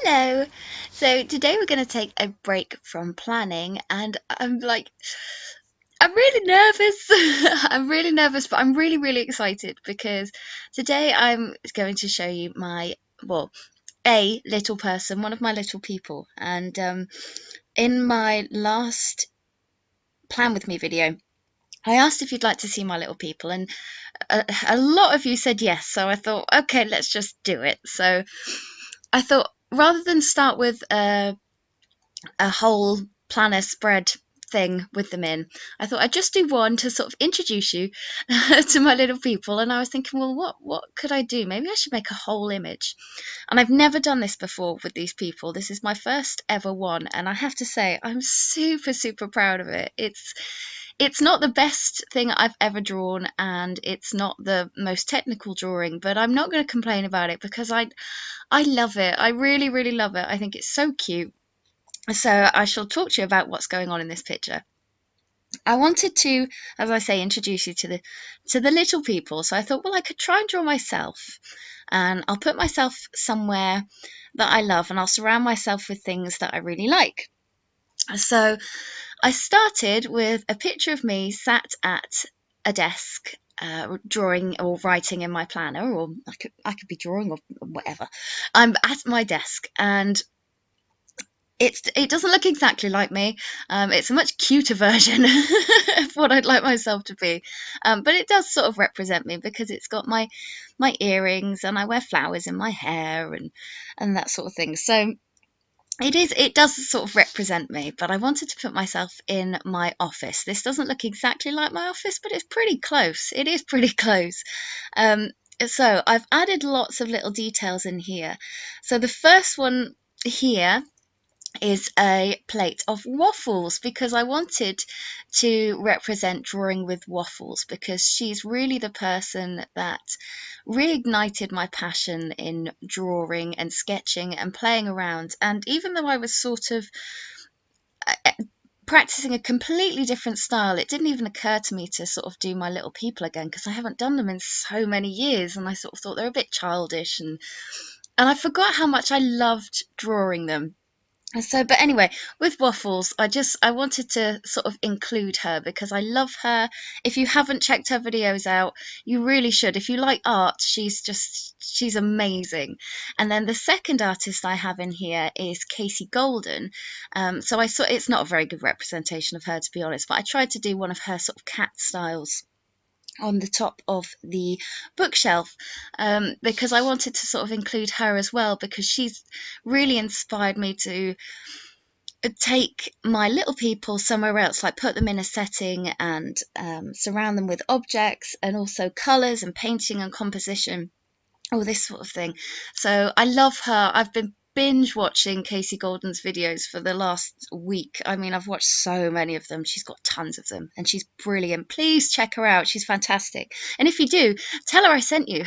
Hello. So today we're going to take a break from planning, and I'm really nervous. I'm really nervous, but I'm really, really excited because today I'm going to show you a little person, one of my little people. And in my last Plan With Me video, I asked if you'd like to see my little people, and a lot of you said yes. So I thought, okay, let's just do it. So I thought rather than start with a whole planner spread thing with them in, I thought I'd just do one to sort of introduce you to my little people. And I was thinking, well, what could I do? Maybe I should make a whole image. And I've never done this before with these people. This is my first ever one, and I have to say I'm super, super proud of it. It's not the best thing I've ever drawn, and it's not the most technical drawing, but I'm not going to complain about it because I love it. I really, really love it. I think it's so cute. So I shall talk to you about what's going on in this picture. I wanted to, as I say, introduce you to the little people. So I thought, well, I could try and draw myself, and I'll put myself somewhere that I love, and I'll surround myself with things that I really like. So I started with a picture of me sat at a desk, drawing or writing in my planner, or I could be drawing or whatever. I'm at my desk, and it doesn't look exactly like me. It's a much cuter version of what I'd like myself to be, but it does sort of represent me because it's got my earrings, and I wear flowers in my hair, and that sort of thing. So it does sort of represent me. But I wanted to put myself in my office. This doesn't look exactly like my office, but it's pretty close. It is pretty close. So I've added lots of little details in here. So the first one here is a plate of waffles, because I wanted to represent drawing with waffles, because she's really the person that reignited my passion in drawing and sketching and playing around. And even though I was sort of practicing a completely different style, it didn't even occur to me to sort of do my little people again, because I haven't done them in so many years, and I sort of thought they're a bit childish, and I forgot how much I loved drawing them. So, but anyway, with waffles, I wanted to sort of include her because I love her. If you haven't checked her videos out, you really should. If you like art, she's amazing. And then the second artist I have in here is Casey Golden. So I saw it's not a very good representation of her, to be honest, but I tried to do one of her sort of cat styles on the top of the bookshelf, because I wanted to sort of include her as well, because she's really inspired me to take my little people somewhere else, like put them in a setting and surround them with objects, and also colours and painting and composition, all this sort of thing. So I love her. I've been binge watching Casey Golden's videos for the last week. I mean, I've watched so many of them. She's got tons of them, and she's brilliant. Please check her out. She's fantastic. And if you do, tell her I sent you.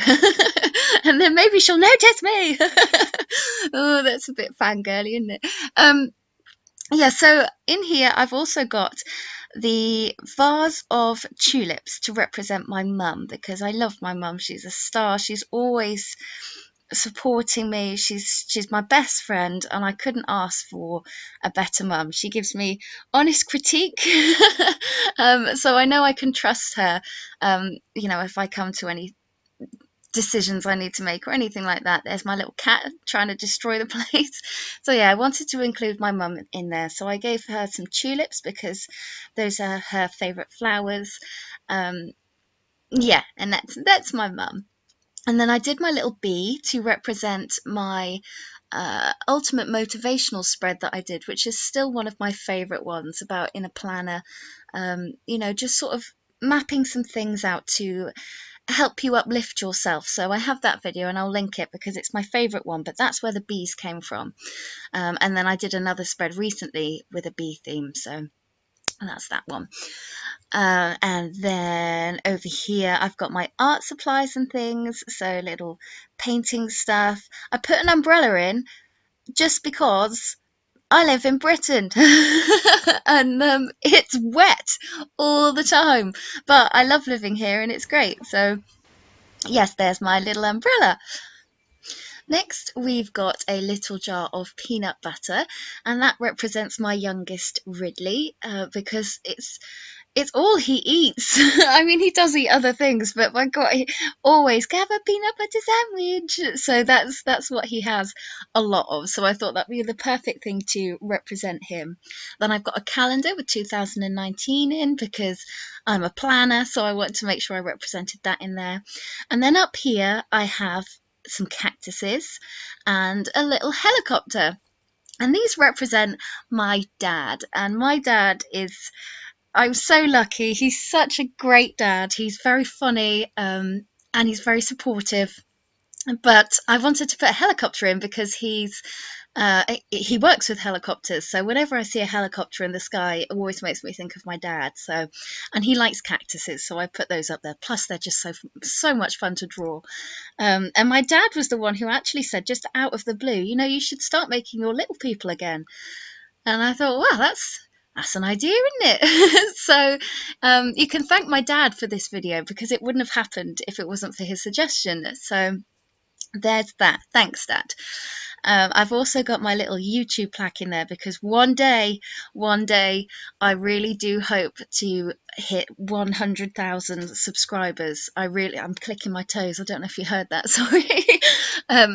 And then maybe she'll notice me. Oh, that's a bit fangirly, isn't it? Yeah, so in here I've also got the vase of tulips to represent my mum, because I love my mum. She's a star. She's always supporting me. She's my best friend, and I couldn't ask for a better mum. She gives me honest critique, so I know I can trust her. If I come to any decisions I need to make or anything like that. There's my little cat trying to destroy the place. So yeah, I wanted to include my mum in there. So I gave her some tulips because those are her favourite flowers. Yeah, and that's my mum. And then I did my little bee to represent my ultimate motivational spread that I did, which is still one of my favourite ones, about in a planner. Just sort of mapping some things out to help you uplift yourself. So I have that video, and I'll link it because it's my favourite one, but that's where the bees came from. And then I did another spread recently with a bee theme, so that's that one. And then over here I've got my art supplies and things, so little painting stuff. I put an umbrella in just because I live in Britain and it's wet all the time, but I love living here and it's great. So yes, there's my little umbrella. Next, we've got a little jar of peanut butter, and that represents my youngest Ridley, because it's all he eats. I mean, he does eat other things, but my God, he always can have a peanut butter sandwich. So that's what he has a lot of. So I thought that'd be the perfect thing to represent him. Then I've got a calendar with 2019 in because I'm a planner, so I want to make sure I represented that in there. And then up here I have some cactuses and a little helicopter. And these represent my dad. And my dad is, I'm so lucky. He's such a great dad. He's very funny, and he's very supportive. But I wanted to put a helicopter in because he works with helicopters. So whenever I see a helicopter in the sky, it always makes me think of my dad. So, and he likes cactuses, so I put those up there. Plus, they're just so much fun to draw. And my dad was the one who actually said, just out of the blue, you should start making your little people again. And I thought, wow, that's an idea, isn't it? So you can thank my dad for this video because it wouldn't have happened if it wasn't for his suggestion. So there's that. Thanks, Dad. I've also got my little YouTube plaque in there because one day, I really do hope to hit 100,000 subscribers. I'm clicking my toes. I don't know if you heard that. Sorry.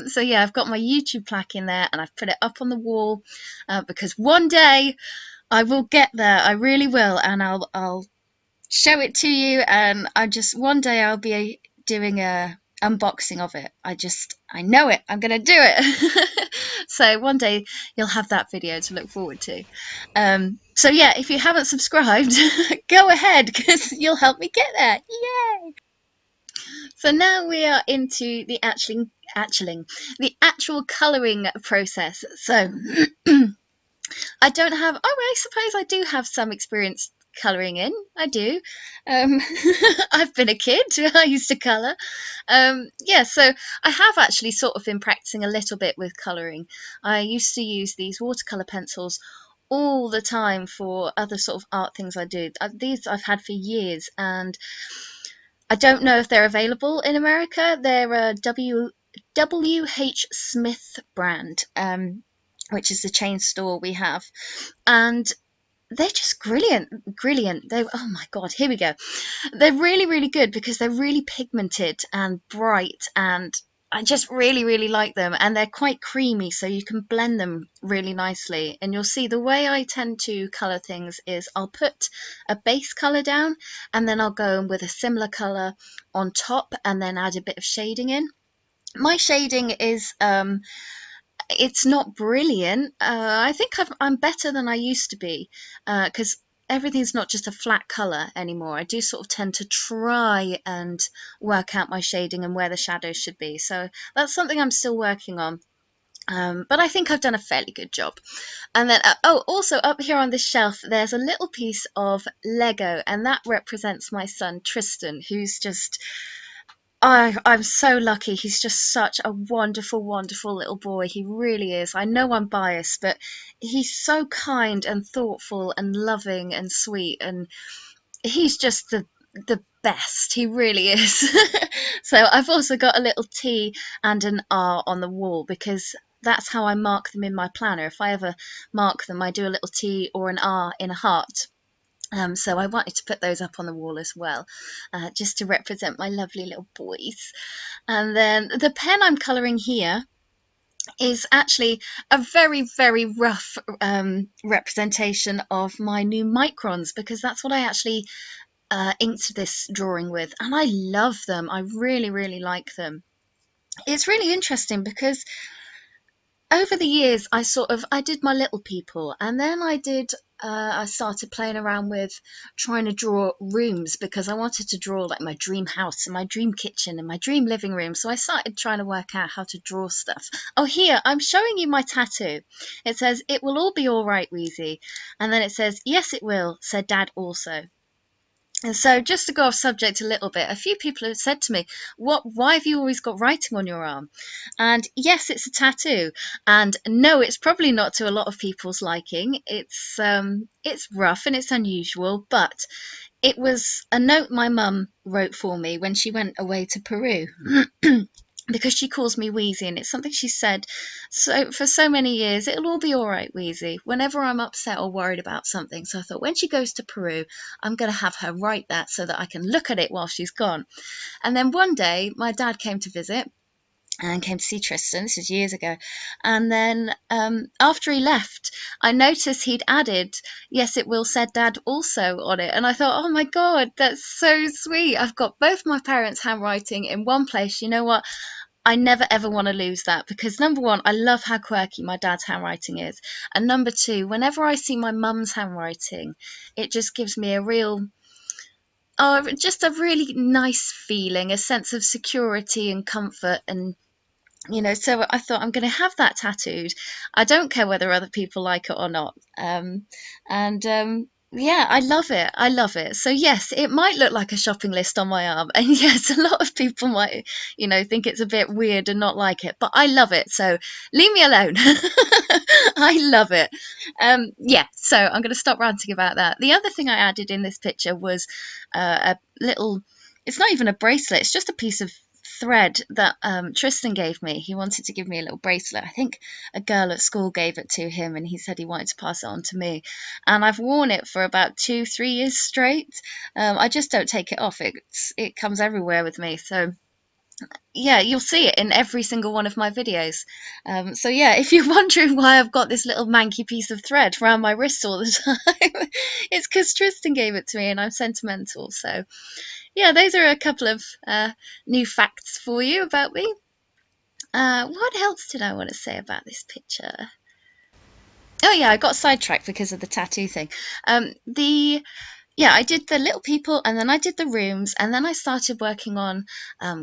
So yeah, I've got my YouTube plaque in there and I've put it up on the wall because one day I will get there. I really will, and I'll show it to you. And one day I'll be doing a unboxing of it. I know it. I'm gonna do it. So one day you'll have that video to look forward to. So yeah, if you haven't subscribed, go ahead because you'll help me get there. Yay! So now we are into the actual colouring process. So I don't have. Oh, I suppose I do have some experience colouring in. I do. I've been a kid. I used to colour. Yeah, so I have actually sort of been practicing a little bit with colouring. I used to use these watercolour pencils all the time for other sort of art things I do. These I've had for years, and I don't know if they're available in America. They're a W.H. Smith brand, which is the chain store we have, and they're just brilliant. Oh my God, here we go. They're really, really good because they're really pigmented and bright, and I just really, really like them. And they're quite creamy, so you can blend them really nicely. And you'll see the way I tend to colour things is I'll put a base colour down, and then I'll go in with a similar colour on top, and then add a bit of shading in. My shading is it's not brilliant. I think I'm better than I used to be because everything's not just a flat colour anymore. I do sort of tend to try and work out my shading and where the shadows should be. So that's something I'm still working on. But I think I've done a fairly good job. And then, also up here on this shelf, there's a little piece of Lego, and that represents my son Tristan, who's just I'm so lucky. He's just such a wonderful, wonderful little boy. He really is. I know I'm biased, but he's so kind and thoughtful and loving and sweet, and he's just the best. He really is. So I've also got a little T and an R on the wall because that's how I mark them in my planner. If I ever mark them, I do a little T or an R in a heart. So I wanted to put those up on the wall as well, just to represent my lovely little boys. And then the pen I'm colouring here is actually a very, very rough representation of my new microns, because that's what I actually inked this drawing with, and I love them. I really, really like them. It's really interesting because over the years I did my little people, and then I started playing around with trying to draw rooms because I wanted to draw like my dream house and my dream kitchen and my dream living room. So I started trying to work out how to draw stuff. Oh, here I'm showing you my tattoo. It says, "It will all be all right, Wheezy," and then it says, "Yes it will," said Dad also. And so, just to go off subject a little bit, a few people have said to me, why have you always got writing on your arm?" And yes, it's a tattoo. And no, it's probably not to a lot of people's liking. It's rough and it's unusual, but it was a note my mum wrote for me when she went away to Peru. because she calls me Wheezy, and it's something she said so for so many years. It'll all be all right, Wheezy, whenever I'm upset or worried about something. So I thought, when she goes to Peru, I'm going to have her write that so that I can look at it while she's gone. And then one day my dad came to visit and came to see Tristan. This was years ago. And then after he left, I noticed he'd added, "Yes, it will," said Dad also on it. And I thought, oh my God, that's so sweet. I've got both my parents' handwriting in one place. You know what? I never ever want to lose that, because number one, I love how quirky my dad's handwriting is. And number two, whenever I see my mum's handwriting, it just gives me a real, oh, just a really nice feeling, a sense of security and comfort. And so I thought, I'm going to have that tattooed. I don't care whether other people like it or not. And Yeah, I love it. I love it. So yes, it might look like a shopping list on my arm, and yes, a lot of people might, think it's a bit weird and not like it, but I love it. So leave me alone. I love it. Yeah. So I'm going to stop ranting about that. The other thing I added in this picture was a little. It's not even a bracelet. It's just a piece of thread that Tristan gave me. He wanted to give me a little bracelet. I think a girl at school gave it to him, and he said he wanted to pass it on to me. And I've worn it for about 2-3 years straight. I just don't take it off. It comes everywhere with me. So yeah, you'll see it in every single one of my videos. So yeah, if you're wondering why I've got this little manky piece of thread around my wrist all the time, it's because Tristan gave it to me, and I'm sentimental. So yeah, those are a couple of new facts for you about me. What else did I want to say about this picture? Oh yeah, I got sidetracked because of the tattoo thing. The Yeah, I did the little people, and then I did the rooms, and then I started working on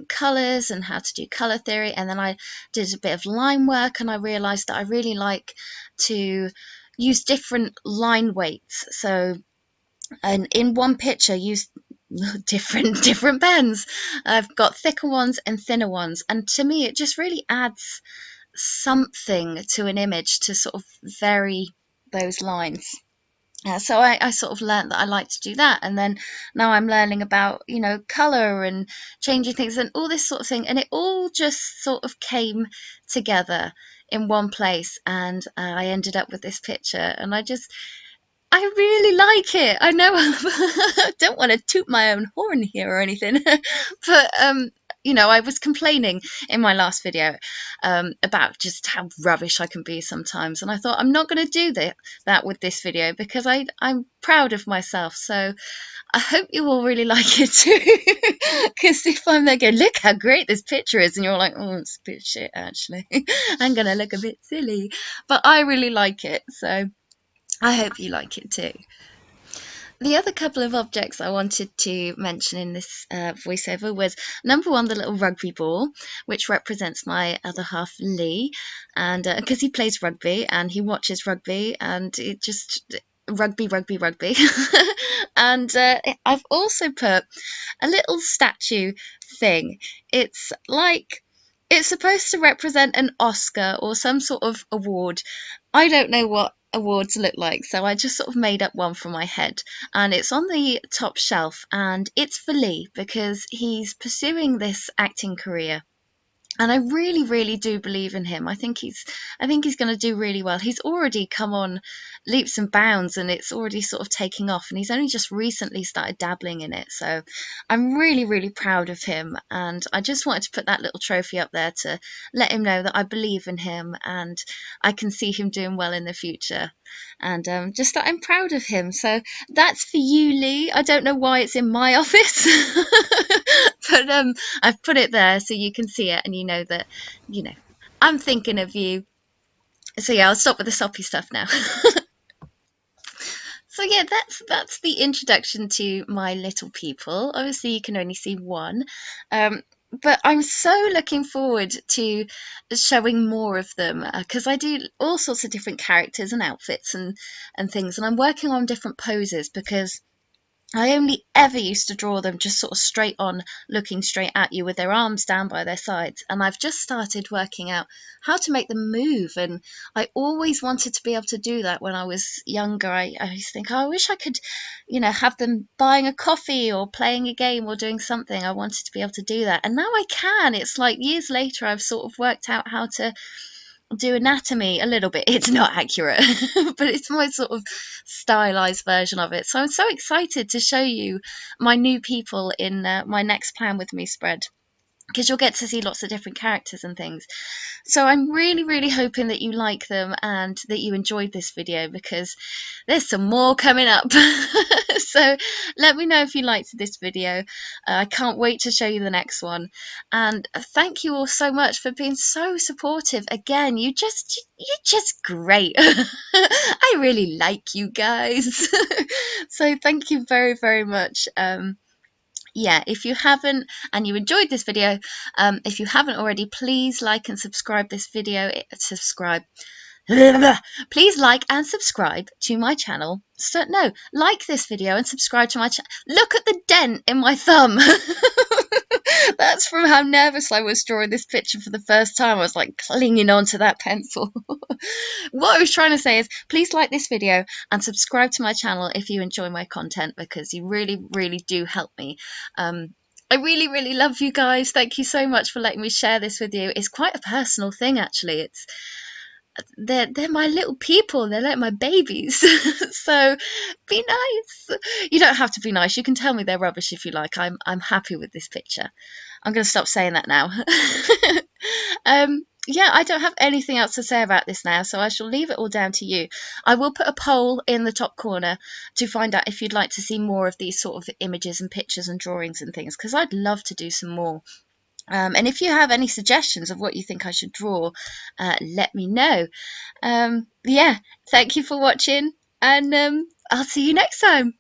colors and how to do color theory, and then I did a bit of line work, and I realized that I really like to use different line weights. So, and in one picture, use different pens. I've got thicker ones and thinner ones, and to me, it just really adds something to an image to sort of vary those lines. So I sort of learned that I like to do that, and then now I'm learning about color and changing things and all this sort of thing, and it all just sort of came together in one place, and I ended up with this picture, and I really like it. I know I don't want to toot my own horn here or anything, but I was complaining in my last video about just how rubbish I can be sometimes, and I thought, I'm not going to do that with this video, because I'm proud of myself. So I hope you all really like it too, because if I'm there going, look how great this picture is, and you're like, oh, it's a bit shit actually, I'm going to look a bit silly, but I really like it, so I hope you like it too. The other couple of objects I wanted to mention in this voiceover was, number one, the little rugby ball, which represents my other half, Lee, and because he plays rugby and he watches rugby, and it just rugby, rugby, rugby. And I've also put a little statue thing. It's like, it's supposed to represent an Oscar or some sort of award. I don't know what awards look like, so I just sort of made up one from my head, and it's on the top shelf, and it's for Lee because he's pursuing this acting career, and I really, really do believe in him. I think he's going to do really well. He's already come on leaps and bounds, and it's already sort of taking off. And he's only just recently started dabbling in it, so I'm really, really proud of him. And I just wanted to put that little trophy up there to let him know that I believe in him, and I can see him doing well in the future. And just that I'm proud of him. So that's for you, Lee. I don't know why it's in my office, but I've put it there so you can see it, and you know that, I'm thinking of you. So yeah, I'll stop with the soppy stuff now. So yeah, that's the introduction to my little people. Obviously, you can only see one, but I'm so looking forward to showing more of them, because I do all sorts of different characters and outfits and things, and I'm working on different poses because I only ever used to draw them just sort of straight on, looking straight at you with their arms down by their sides. And I've just started working out how to make them move. And I always wanted to be able to do that when I was younger. I used to think, oh, I wish I could, have them buying a coffee or playing a game or doing something. I wanted to be able to do that. And now I can. It's like years later, I've sort of worked out how to do anatomy a little bit. It's not accurate, but it's my sort of stylized version of it. So I'm so excited to show you my new people in my next Plan With Me spread, because you'll get to see lots of different characters and things. So I'm really, really hoping that you like them and that you enjoyed this video, because there's some more coming up. So let me know if you liked this video. I can't wait to show you the next one. And thank you all so much for being so supportive. Again, you're just great. I really like you guys. So thank you very, very much. Yeah, if you haven't and you enjoyed this video, if you haven't already, please like and subscribe this video. Please like and subscribe to my channel. No, like this video and subscribe to my channel. Look at the dent in my thumb. That's from how nervous I was drawing this picture for the first time. I was like clinging onto that pencil. What I was trying to say is, please like this video and subscribe to my channel if you enjoy my content, because you really, really do help me. I really, really love you guys. Thank you so much for letting me share this with you. It's quite a personal thing, actually. They're my little people. They're like my babies. So be nice. You don't have to be nice. You can tell me they're rubbish if you like. I'm happy with this picture. I'm going to stop saying that now. Yeah, I don't have anything else to say about this now, so I shall leave it all down to you. I will put a poll in the top corner to find out if you'd like to see more of these sort of images and pictures and drawings and things, because I'd love to do some more. And if you have any suggestions of what you think I should draw, let me know. Yeah, thank you for watching, and I'll see you next time.